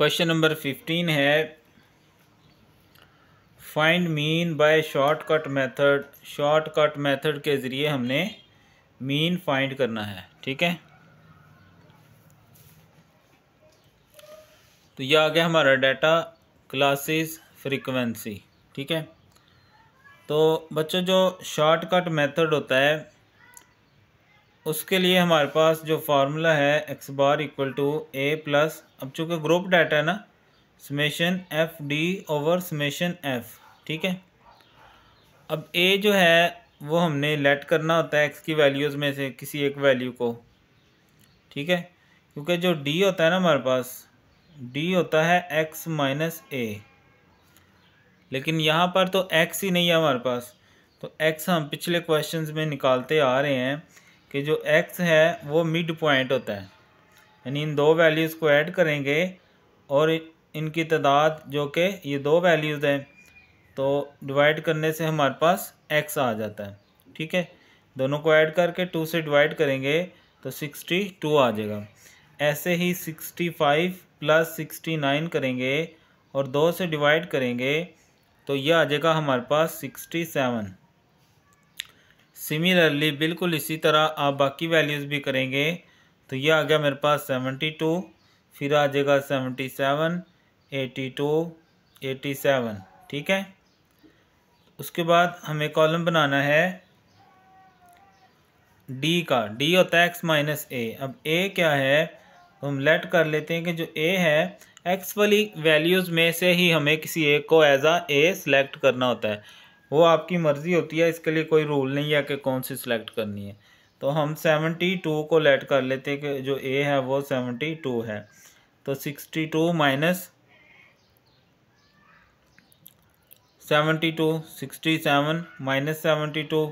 Question number 15 है find mean by shortcut method. Shortcut method के ज़रिए हमने मीन फाइंड करना है। ठीक है, तो यह आ गया हमारा डाटा क्लासेस फ्रीक्वेंसी। ठीक है, तो बच्चों जो शॉर्टकट मेथड होता है उसके लिए हमारे पास जो फार्मूला है X bar equal to A plus, अब चूँकि ग्रुप डाटा है ना, summation F D over summation F. ठीक है, अब ए जो है वो हमने लेट करना होता है एक्स की वैल्यूज़ में से किसी एक वैल्यू को। ठीक है, क्योंकि जो डी होता है ना हमारे पास, डी होता है एक्स माइनस ए, लेकिन यहाँ पर तो एक्स ही नहीं है हमारे पास, तो एक्स हम पिछले क्वेश्चंस में निकालते आ रहे हैं कि जो एक्स है वो मिड पॉइंट होता है, यानी इन दो वैल्यूज़ को ऐड करेंगे और इनकी तादाद जो कि ये दो वैल्यूज़ हैं तो डिवाइड करने से हमारे पास एक्स आ जाता है। ठीक है, दोनों को ऐड करके 2 से डिवाइड करेंगे तो 62 आ जाएगा। ऐसे ही 65 प्लस 69 करेंगे और 2 से डिवाइड करेंगे तो यह आ जाएगा हमारे पास 67। सिमिलरली बिल्कुल इसी तरह आप बाकी वैल्यूज़ भी करेंगे तो यह आ गया मेरे पास 72, फिर आ जाएगा 77, 82, 87। ठीक है, उसके बाद हमें कॉलम बनाना है डी का। डी होता है एक्स माइनस ए। अब ए क्या है तो हम लेट कर लेते हैं कि जो ए है एक्स वाली वैल्यूज़ में से ही हमें किसी एक को एज आ ए सेलेक्ट करना होता है। वो आपकी मर्ज़ी होती है, इसके लिए कोई रूल नहीं है कि कौन सी सिलेक्ट करनी है। तो हम 72 को लेट कर लेते हैं कि जो ए है वो 72 है, तो 62 माइनस 72, 67 माइनस 72,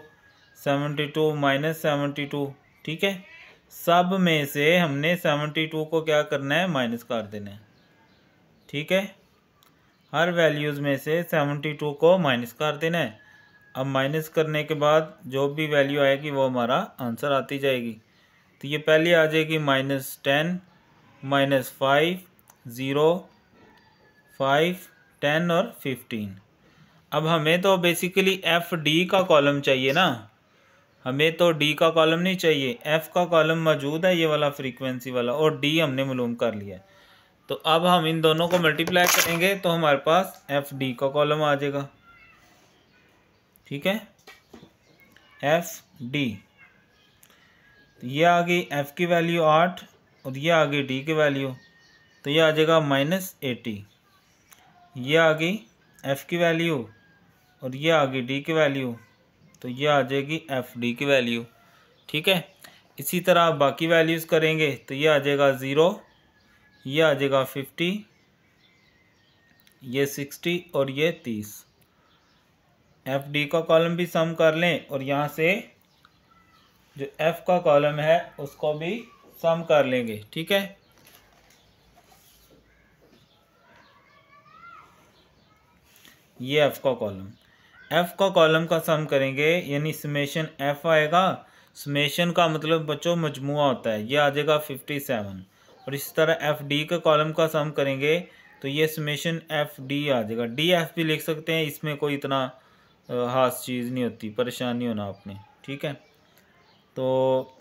72 माइनस 72। ठीक है, सब में से हमने 72 को क्या करना है, माइनस कर देना है। ठीक है, हर वैल्यूज़ में से 72 को माइनस कर देना है। अब माइनस करने के बाद जो भी वैल्यू आएगी वो हमारा आंसर आती जाएगी। तो ये पहले आ जाएगी -10, -5, 0, 5, 10 और 15। अब हमें तो बेसिकली एफ डी का कॉलम चाहिए ना, हमें तो डी का कॉलम नहीं चाहिए, एफ का कॉलम मौजूद है ये वाला फ्रीक्वेंसी वाला, और डी हमने मालूम कर लिया है। तो अब हम इन दोनों को मल्टीप्लाई करेंगे तो हमारे पास एफ डी का कॉलम आ जाएगा। ठीक है, एफ डी, तो ये आ गई एफ की वैल्यू 8 और ये आ गई डी की वैल्यू, तो ये आ जाएगा -80। ये आ गई एफ की वैल्यू और ये आ गई डी की वैल्यू, तो ये आ जाएगी एफ डी की वैल्यू। ठीक है, इसी तरह आप बाकी वैल्यूज़ करेंगे तो ये आ जाएगा 0, ये आ जाएगा 50, ये 60 और ये 30। एफ डी का कॉलम भी सम कर लें और यहाँ से जो एफ का कॉलम है उसको भी सम कर लेंगे। ठीक है, ये एफ का कॉलम, एफ का कॉलम का सम करेंगे यानी समेशन एफ आएगा। समेशन का मतलब बच्चों मजमुआ होता है, ये आ जाएगा 57। और इस तरह एफ डी के कॉलम का सम करेंगे तो ये समेशन एफ डी आ जाएगा। डी एफ भी लिख सकते हैं, इसमें कोई इतना खास चीज़ नहीं होती, परेशानी होना आपने। ठीक है, तो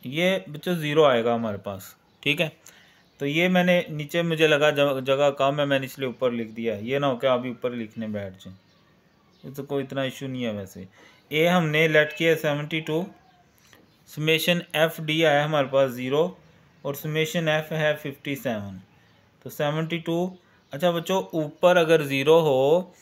ये बच्चों 0 आएगा हमारे पास। ठीक है, तो ये मैंने नीचे मुझे लगा जगह कम है, मैंने इसलिए ऊपर लिख दिया। ये ना हो कि अभी ऊपर लिखने बैठ जाए, ये तो कोई इतना इशू नहीं है। वैसे ए हमने लेट किया 72, समेशन एफ डी आया हमारे पास 0 और समेशन एफ है 57, तो 72। अच्छा बच्चों, ऊपर अगर 0 हो,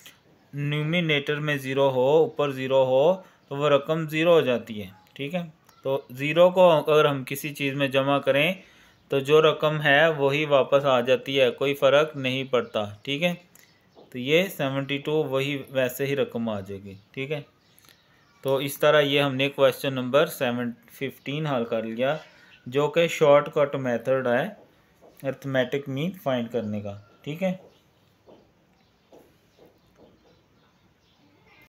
न्यूमिनेटर में 0 हो, ऊपर 0 हो तो वो रकम 0 हो जाती है। ठीक है, तो 0 को अगर हम किसी चीज़ में जमा करें तो जो रकम है वही वापस आ जाती है, कोई फ़र्क नहीं पड़ता। ठीक है, तो ये 72 वही वैसे ही रकम आ जाएगी। ठीक है, तो इस तरह ये हमने क्वेश्चन नंबर 15 हल कर लिया, जो कि शॉर्टकट मेथड है अर्थमेटिक मीन फाइंड करने का। ठीक है।